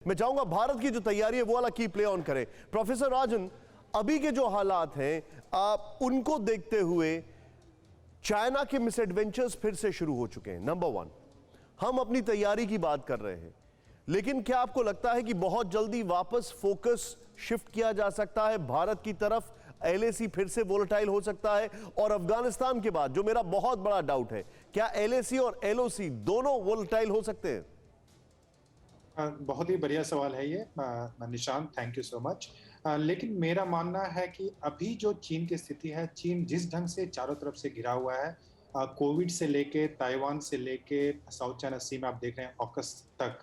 मैं चाहूंगा भारत की जो तैयारी है वो वाला की प्ले ऑन करें। प्रोफेसर राजन, अभी के जो हालात हैं आप उनको देखते हुए चाइना के मिसएडवेंचर्स फिर से शुरू हो चुके हैं। नंबर वन, हम अपनी तैयारी की बात कर रहे हैं, लेकिन क्या आपको लगता है कि बहुत जल्दी वापस फोकस शिफ्ट किया जा सकता है भारत की तरफ? एलएसी फिर से वोलेटाइल हो सकता है? और अफगानिस्तान के बाद जो मेरा बहुत बड़ा डाउट है, क्या एलएसी और एलओसी दोनों वोलेटाइल हो सकते हैं? बहुत ही बढ़िया सवाल है ये Nishant, thank you so much. लेकिन मेरा मानना है कि अभी जो चीन की स्थिति है, चीन जिस ढंग से चारों तरफ से घिरा हुआ है, कोविड से लेके ताइवान से लेके साउथ चाइना सी में आप देख रहे हैं ऑकस तक,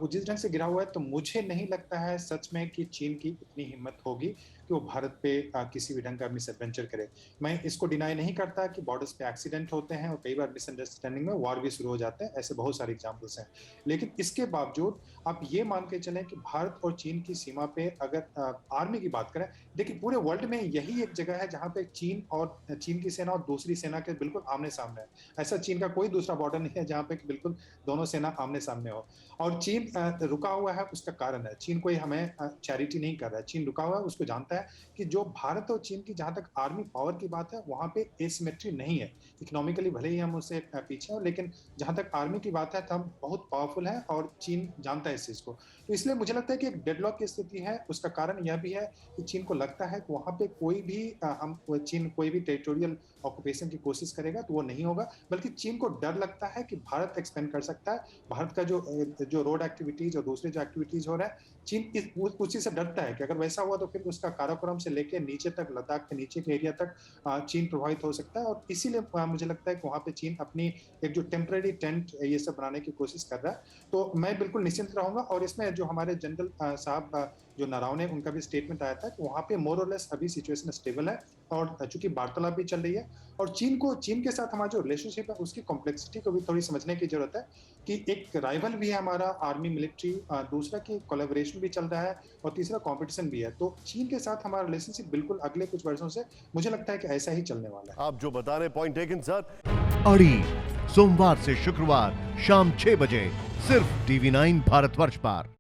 वो जिस ढंग से गिरा हुआ है, तो मुझे नहीं लगता है सच में कि चीन की इतनी हिम्मत होगी कि वो भारत पे किसी भी ढंग का मिसएडवेंचर करे। मैं इसको डिनाई नहीं करता कि बॉर्डर्स पे एक्सीडेंट होते हैं और कई बार मिसअंडरस्टैंडिंग में वॉर भी शुरू हो जाते हैं, ऐसे बहुत सारे एग्जाम्पल्स हैं। लेकिन इसके बावजूद आप ये मान के चलें कि भारत और चीन की सीमा पे अगर आर्मी की बात करें, देखिए पूरे वर्ल्ड में यही एक जगह है जहाँ पे चीन की सेना और दूसरी सेना के बिल्कुल आमने सामने है। ऐसा चीन का कोई दूसरा बॉर्डर नहीं है जहाँ पे बिल्कुल दोनों सेना आमने सामने हो। और चीन रुका हुआ है, उसका कारण है, चीन कोई हमें चैरिटी नहीं कर रहा है। चीन रुका हुआ है, उसको जानता है कि जो भारत और चीन की जहां तक आर्मी पावर की बात है, वहां पे एसिमेट्री नहीं है। इकोनॉमिकली भले ही हम उससे पीछे हैं, लेकिन जहां तक आर्मी की बात है तो हम बहुत पावरफुल है और चीन जानता है इस चीज को। तो इसलिए मुझे लगता है कि एक डेडलॉक की स्थिति है। उसका कारण यह भी है कि चीन को लगता है कि वहां पे कोई भी चीन कोई भी टेरिटोरियल ऑक्यूपेशन की कोशिश करेगा तो वो नहीं होगा, बल्कि चीन को डर लगता है कि भारत एक्सपेंड कर सकता है। भारत का जो रोड एक्टिविटीज और दूसरे जो एक्टिविटीज हो रहा है, चीन उसी से डरता है कि अगर वैसा हुआ तो फिर उसका काराकोरम से लेके नीचे तक, लद्दाख के नीचे के एरिया तक चीन प्रभावित हो सकता है। और इसीलिए मुझे लगता है कि वहां पे चीन अपनी एक जो टेम्पररी टेंट ये सब बनाने की कोशिश कर रहा है। तो मैं बिल्कुल निश्चिंत रहूंगा। और इसमें जो हमारे जनरल साहब जो नरावने, उनका भी स्टेटमेंट आया था कि वहां पे मोर और लेस अभी सिचुएशन स्टेबल है और चूंकि वार्तालाप भी चल रही है। और चीन के साथ हमारा जो रिलेशनशिप है उसकी कॉम्प्लेक्सिटी को भी थोड़ी समझने की जरूरत है कि एक राइवल भी है हमारा आर्मी मिलिट्री, दूसरा की कोलैबोरेशन भी चल रहा है और तीसरा कंपटीशन भी है। तो चीन के साथ हमारा रिलेशनशिप बिल्कुल अगले कुछ वर्षों से मुझे लगता है कि ऐसा ही चलने वाला है। आप जो बता रहे पॉइंट टेकन सर। अड़ी सोमवार से शुक्रवार शाम 6 बजे सिर्फ टीवी 9 भारतवर्ष पर।